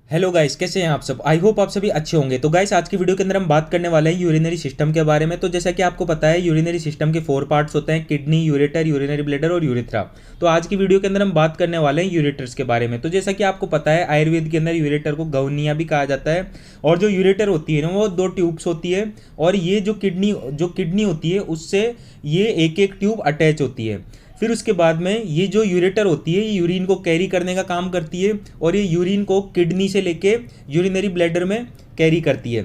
Hello guys, कैसे हैं आप सब। आई होप आप सभी अच्छे होंगे। तो गाइस, आज की वीडियो के अंदर हम बात करने वाले हैं यूरिनरी सिस्टम के बारे में। तो जैसा कि आपको पता है, यूरिनरी सिस्टम के 4 पार्ट्स होते हैं: किडनी, यूरेटर, यूरिनरी ब्लैडर और यूरेथ्रा। तो आज की वीडियो के अंदर हम बात करने वाले हैं यूरेटर्स के बारे में। तो जैसा कि आपको पता है, आयुर्वेद के अंदर यूरेटर को गौनिया भी कहा जाता है। और जो यूरेटर होती है ना, वो 2 ट्यूब्स होती है। और ये जो किडनी होती है, उससे ये एक ट्यूब अटैच होती है। फिर उसके बाद में ये जो यूरेटर होती है, ये यूरिन को कैरी करने का काम करती है। और ये यूरिन को किडनी से लेके यूरिनरी ब्लैडर में कैरी करती है।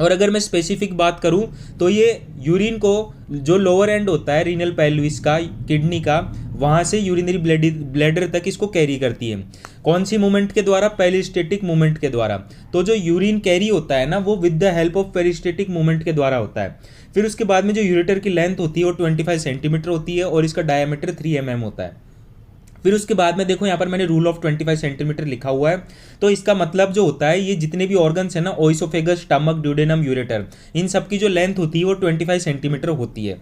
और अगर मैं स्पेसिफिक बात करूं तो ये यूरिन को जो लोअर एंड होता है रीनल पेल्विस का, किडनी का, वहाँ से यूरिनरी ब्लैडर तक इसको कैरी करती है। कौन सी मूवमेंट के द्वारा? पेरिस्टेटिक मूवमेंट के द्वारा। तो जो यूरिन कैरी होता है ना, वो with the help of peristaltic movement के द्वारा होता है। फिर उसके बाद में जो यूरेटर की लेंथ होती है वो 25 सेंटीमीटर होती है और इसका डायमीटर 3 mm होता है। फिर उसके बाद में देखो, यहाँ पर मैंने रूल ऑफ 25 सेंटीमीटर लिखा हुआ है। तो इसका मतलब जो होता है, ये जितने भी ऑर्गन्स है ना, ओइसोफेगस, स्टमक, ड्यूडेनम, यूरेटर, इन सब की जो लेंथ होती है वो 25 सेंटीमीटर होती है।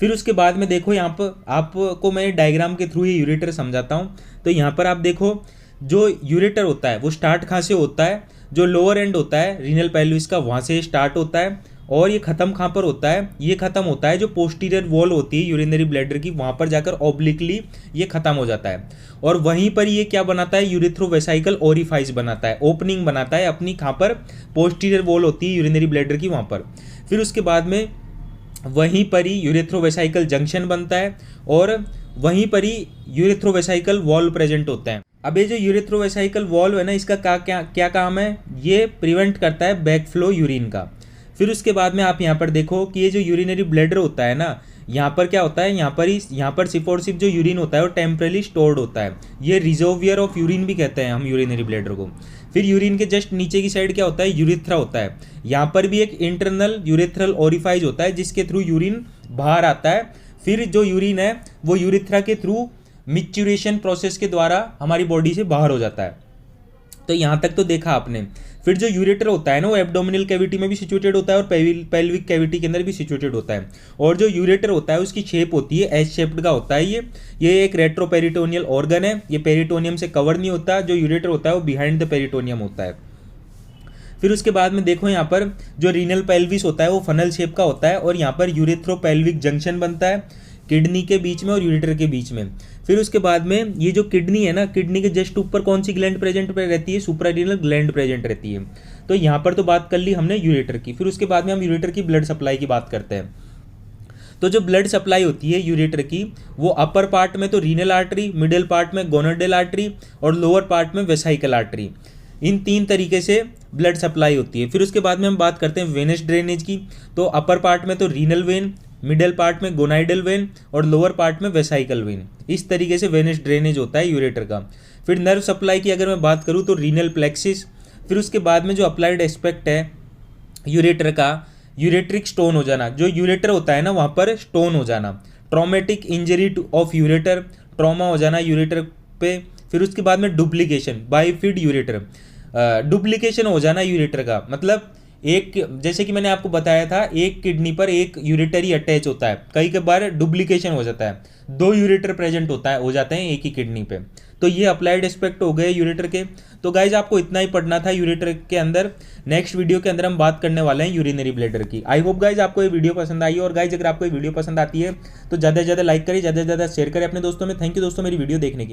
फिर उसके बाद में देखो, यहाँ पर आपको मैं डायग्राम के थ्रू ये यूरेटर समझाता हूँ। तो यहाँ पर आप देखो, जो यूरेटर होता है वो स्टार्ट कहाँ से होता है? जो लोअर एंड होता है रीनल पेल्विस का, वहाँ से स्टार्ट होता है। और ये ख़त्म कहाँ पर होता है? ये ख़त्म होता है जो पोस्टीरियर वॉल होती है यूरिनरी ब्लैडर की, वहाँ पर जाकर ऑब्लिकली ये ख़त्म हो जाता है। और वहीं पर ये क्या बनाता है? यूरिथ्रोवेसाइकल ओरिफाइस बनाता है, ओपनिंग बनाता है अपनी, कहाँ पर? पोस्टीरियर वॉल होती है यूरिनरी ब्लैडर की, वहाँ पर। फिर उसके बाद में वहीं पर ही यूरेथ्रोवेसाइकल जंक्शन बनता है और वहीं पर ही यूरेथ्रोवेसाइकल वॉल्व प्रेजेंट होता है। अब ये जो यूरेथ्रोवेसाइकल वॉल्व है ना, इसका क्या काम है? ये प्रिवेंट करता है बैकफ्लो यूरिन का। फिर उसके बाद में आप यहाँ पर देखो कि ये जो यूरिनरी ब्लैडर होता है ना, यहाँ पर क्या होता है? यहाँ पर सिर्फ और सिर्फ जो यूरिन होता है वो टेम्परली स्टोर्ड होता है। ये रिजर्वियर ऑफ यूरिन भी कहते हैं हम यूरिनरी ब्लैडर को। फिर यूरिन के जस्ट नीचे की साइड क्या होता है? यूरेथ्रा होता है। यहाँ पर भी एक इंटरनल यूरेथ्रल ओरिफाइज होता है जिसके थ्रू यूरिन बाहर आता है। फिर जो यूरिन है वो यूरेथ्रा के थ्रू मिच्यूरेशन प्रोसेस के द्वारा हमारी बॉडी से बाहर हो जाता है। तो यहाँ तक तो देखा आपने। फिर जो यूरेटर होता है ना, वो एब्डोमिनल कैविटी में भी सिचुएटेड होता है और पेल्विक कैविटी के अंदर भी सिचुएटेड होता है। और जो यूरेटर होता है उसकी शेप होती है एस शेप्ड का होता है। ये एक रेट्रोपेरिटोनियल ऑर्गन है। ये पेरिटोनियम से कवर नहीं होता। जो यूरेटर होता है वो बिहाइंड द पेरिटोनियम होता है। फिर उसके बाद में देखो, यहाँ पर जो रीनल पेल्विस होता है वो फनल शेप का होता है और यहाँ पर यूरेथ्रोपेल्विक जंक्शन बनता है किडनी के बीच में और यूरेटर के बीच में। फिर उसके बाद में ये जो किडनी है ना, किडनी के जस्ट ऊपर कौन सी ग्लैंड प्रेजेंट रहती है? सुप्रारीनल ग्लैंड प्रेजेंट रहती है। तो यहाँ पर तो बात कर ली हमने यूरेटर की। फिर उसके बाद में हम यूरेटर की ब्लड सप्लाई की बात करते हैं। तो जो ब्लड सप्लाई होती है यूरेटर की, वो अपर पार्ट में तो रीनल आर्टरी, मिडिल पार्ट में गोनाडल आर्टरी और लोअर पार्ट में वेसाइकल आर्टरी, इन 3 तरीके से ब्लड सप्लाई होती है। फिर उसके बाद में हम बात करते हैं वेनस ड्रेनेज की। तो अपर पार्ट में तो रीनल वेन, मिडल पार्ट में गोनाइडल वेन और लोअर पार्ट में वेसाइकल वेन। इस तरीके से वेनस ड्रेनेज होता है यूरेटर का। फिर नर्व सप्लाई की अगर मैं बात करूँ तो रीनल प्लेक्सिस। फिर उसके बाद में जो अप्लाइड एस्पेक्ट है यूरेटर का, यूरेट्रिक स्टोन हो जाना। जो यूरेटर होता है ना, वहाँ पर स्टोन हो जाना। Traumatic injury of ureter, trauma हो जाना यूरेटर पे। फिर उसके बाद में डुप्लीकेशन, बाइफिड यूरेटर, डुप्लीकेशन हो जाना यूरेटर का। मतलब एक, जैसे कि मैंने आपको बताया था, एक किडनी पर एक यूरेटर ही अटैच होता है। कई बार डुप्लीकेशन हो जाता है, 2 यूरेटर प्रेजेंट हो जाते हैं एक ही किडनी पे। तो ये अप्लाइड एस्पेक्ट हो गए यूरेटर के। तो गाइज, आपको इतना ही पढ़ना था यूरेटर के अंदर। नेक्स्ट वीडियो के अंदर हम बात करने वाले हैं यूरिनरी ब्लैडर की। आई होप गाइज आपको ये वीडियो पसंद आई। और गाइज, अगर आपको ये वीडियो पसंद आती है तो ज़्यादा से ज़्यादा लाइक करें, ज़्यादा से ज़्यादा शेयर करें अपने दोस्तों में। थैंक यू दोस्तों मेरी वीडियो देखने की।